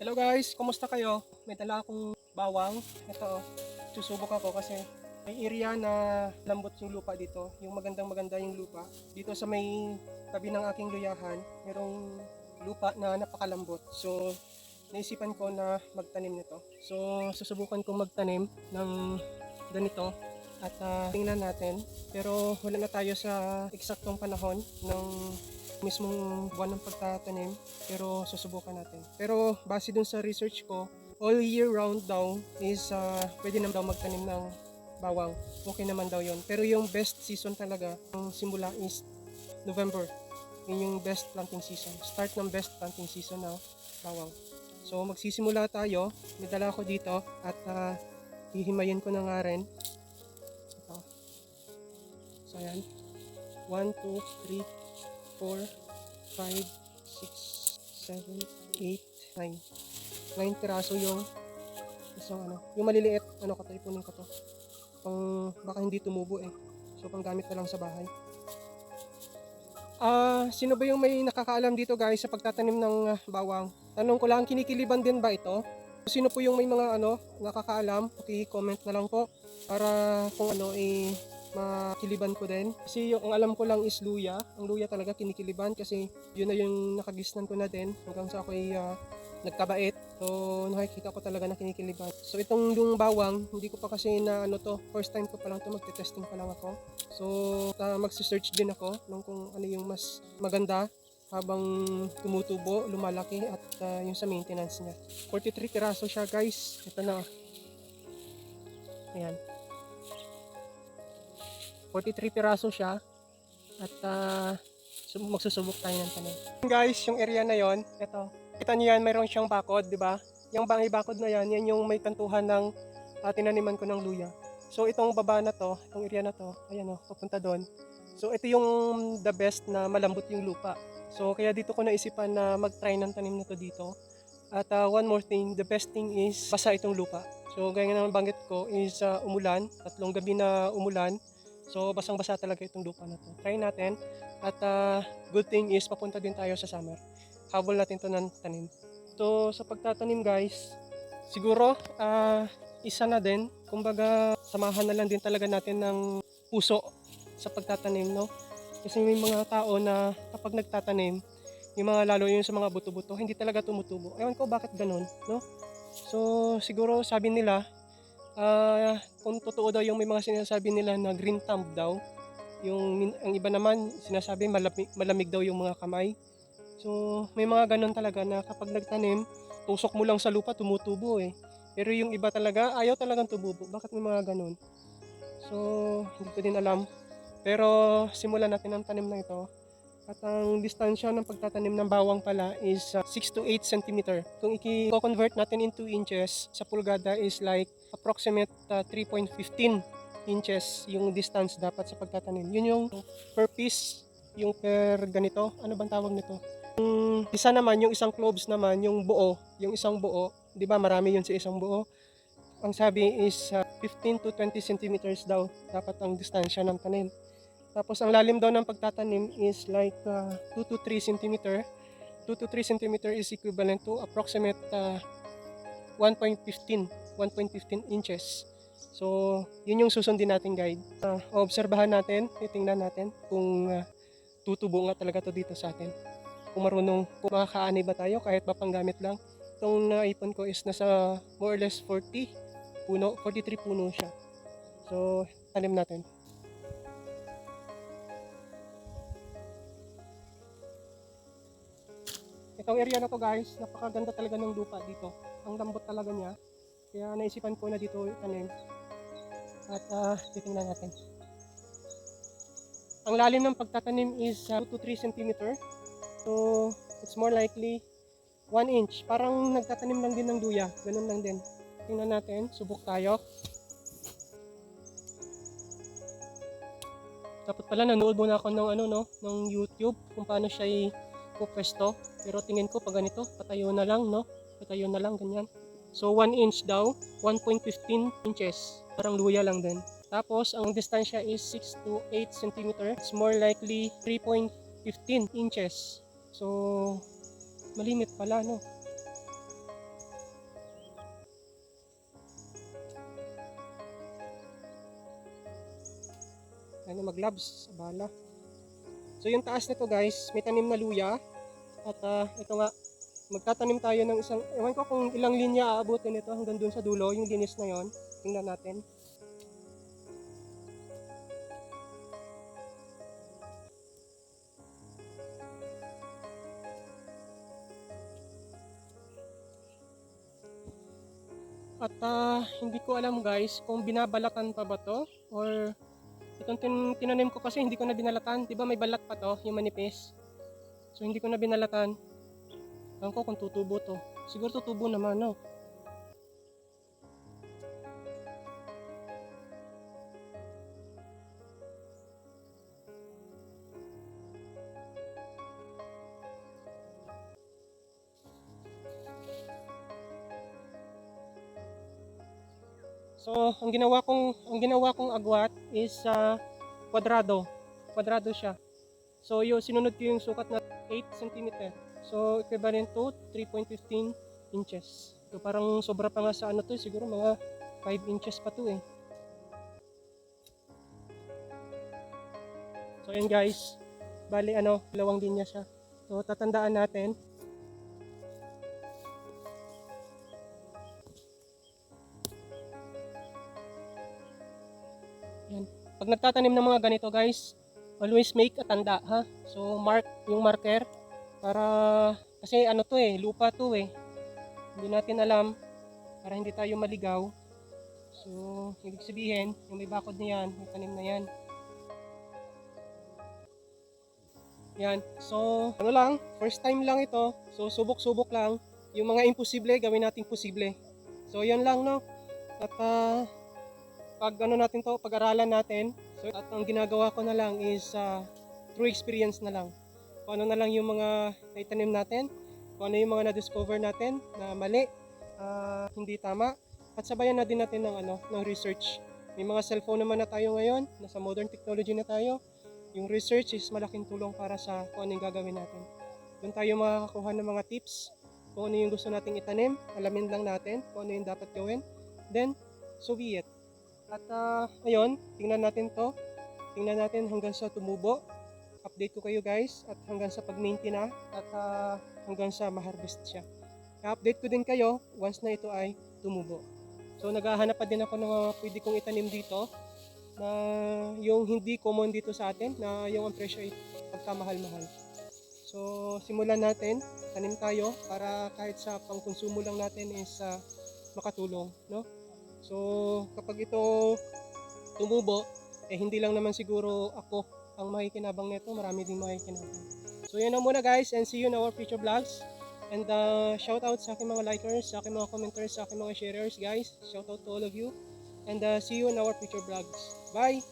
Hello guys, kumusta kayo? May dala akong bawang. Ito, susubok ako kasi may area na lambot yung lupa dito. Yung maganda yung lupa. Dito sa may tabi ng aking luyahan, merong lupa na napakalambot. So, naisipan ko na magtanim nito. So, susubukan kong magtanim ng ganito at tingnan natin. Pero wala na tayo sa eksaktong panahon ng mismong buwan ng pagtatanim, pero susubukan natin. Pero base dun sa research ko, all year round daw is pwede naman daw magtanim ng bawang. Okay naman daw yon. Pero yung best season talaga, ang simula is November. Yun yung best planting season. Start ng best planting season ng bawang. So magsisimula tayo. May dala ako dito at hihimayin ko na nga rin. Ito. So ayan. 1, 2, 3, 4, 5, 6, 7, 8, 9. 9 piraso yung isang yung maliliit, ipunin ko to. Baka hindi tumubo eh. So pang gamit na lang sa bahay. Sino ba yung may nakakaalam dito guys sa pagtatanim ng bawang? Tanong ko lang, kinikiliban din ba ito? Sino po yung may mga nakakaalam? Comment na lang po para kung makiliban ko din. Kasi yung ang alam ko lang is luya. Ang luya talaga kinikiliban kasi yun na yung nakagisnan ko na din hanggang sa ako'y nagkabait. So nakikita ko talaga na kinikiliban. So itong yung bawang, hindi ko pa kasi na first time ko pa lang to, magte-testing pa lang ako. So magse-search din ako kung ano yung mas maganda habang tumutubo, lumalaki at yung sa maintenance niya. 43 piraso siya guys. Ito na. Ayan. 43 piraso siya at magsusubok tayo ng tanim. Guys, yung area na yon, ito. Kita niyo yan, mayroon siyang bakod, di ba? Yung bakod na yan, yan yung may kantuhan ng tinaniman ko ng luya. So itong baba na to, itong area na to, ayan papunta doon. So ito yung the best na malambot yung lupa. So kaya dito ko naisipan na mag-try ng tanim na to dito. At one more thing, the best thing is basa itong lupa. So gaya nga ng banggit ko is umulan, 3 gabi na umulan. So basang-basa talaga itong lupa na to. Try natin. At good thing is papunta din tayo sa summer. Habol natin to ng tanim. So sa pagtatanim guys, siguro isa na din. Kumbaga samahan na lang din talaga natin ng puso sa pagtatanim, no? Kasi may mga tao na kapag nagtatanim, yung mga lalo yung sa mga buto-buto, hindi talaga tumutubo. Ewan ko bakit ganun, no? So siguro sabi nila, kung totoo daw yung may mga sinasabi nila na green thumb daw, ang iba naman sinasabi malamig daw yung mga kamay. So may mga ganun talaga na kapag nagtanim, tusok mo lang sa lupa tumutubo eh. Pero yung iba talaga ayaw talagang tumubo. Bakit may mga ganun? So hindi ko din alam. Pero simulan natin ang tanim na ito. At ang distansya ng pagtatanim ng bawang pala is 6 to 8 cm. Kung i-convert natin into inches, sa pulgada is like approximate 3.15 inches yung distance dapat sa pagtatanim. Yun yung per piece, yung per ganito. Ano bang tawag nito? Isa naman, yung isang cloves naman, yung buo, yung isang buo. Di ba marami yun sa isang buo? Ang sabi is 15 to 20 centimeters daw dapat ang distansya ng tanim. Tapos ang lalim daw ng pagtatanim is like 2 to 3 cm. 2 to 3 cm is equivalent to approximate 1.15 inches. So, yun yung susundin natin guide. Obserbahan natin, titingnan natin kung tutubo nga talaga to dito sa atin. Kung kung makakaani ba tayo kahit mapanggamit lang. Itong naipon ko is nasa more or less 43 puno siya. So, tanim natin. Itong area na to guys, napakaganda talaga ng lupa dito. Ang lambot talaga niya. Kaya naisipan ko na dito itanim. At titingnan natin. Ang lalim ng pagtatanim is 2 to 3 cm. So, it's more likely 1 inch. Parang nagtatanim lang din ng luya. Ganun lang din. Tingnan natin. Subok tayo. Dapat pala nanood muna ako ng YouTube kung paano siya pwesto. Pero tingin ko pag ganito, patayo na lang, no? Patayo na lang, ganyan. So 1 inch daw, 1.15 inches. Parang luya lang din. Tapos ang distansya is 6 to 8 cm. It's more likely 3.15 inches. So malimit pala, no? tayo na mag-gloves sa bala. So yung taas nito guys, may tanim na luya. At ito nga, magtatanim tayo ng isang, ewan ko kung ilang linya aabutin ito hanggang dun sa dulo, yung linis na yon. Tingnan natin. At hindi ko alam guys kung binabalatan pa ba to or itong tinanim ko kasi hindi ko na binalatan. Diba may balat pa to, yung manipis. So hindi ko na binalatan. Ewan ko kung tutubo to. Siguro tutubo naman, no? So ang ginawa kong agwat is kwadrado. Kwadrado siya. So yung sinunod ko yung sukat na 8 cm. So equivalent to 3.15 inches. So parang sobra pa nga sa ano to, siguro mga 5 inches pa to eh. So yun guys, bali dalawang linya siya. So tatandaan natin. Yan. Pag nagtatanim ng mga ganito guys, always make a tanda ha. So mark yung marker para kasi to eh, lupa to eh. Hindi natin alam para hindi tayo maligaw. So ibig sabihin, yung may bakod na yan, may tanim na yan. Yan. So lang, first time lang ito. So subok-subok lang. Yung mga imposible, gawin nating posible. So yan lang no. At pag natin to, pag-aralan natin. So, at ang ginagawa ko na lang is through experience na lang. Kung ano na lang yung mga naitanim natin, kung ano yung mga na-discover natin na mali, hindi tama. At sabayan na din natin ng research. May mga cellphone naman na tayo ngayon, nasa modern technology na tayo. Yung research is malaking tulong para sa kung ano yung gagawin natin. Doon tayo makakakuha ng mga tips, kung ano yung gusto nating itanim, alamin lang natin kung ano yung dapat gawin. Then, so be it. At ngayon, tingnan natin to. Tingnan natin hanggang sa tumubo. Update ko kayo guys at hanggang sa pag-maintain na at hanggang sa ma-harvest siya. I-update ko din kayo once na ito ay tumubo. So naghahanap pa din ako ng pwede kong itanim dito na yung hindi common dito sa atin na yung ang presyo ay pagkamahal-mahal. So simulan natin, tanim tayo para kahit sa pangkonsumo lang natin is makatulong, no? So kapag ito tumubo, hindi lang naman siguro ako ang makikinabang nito, marami ding makikinabang. So yan na muna guys, and see you in our future vlogs. And shout out sa aking mga likers, sa aking mga commenters, sa aking mga sharers guys. Shout out to all of you. And see you in our future vlogs. Bye!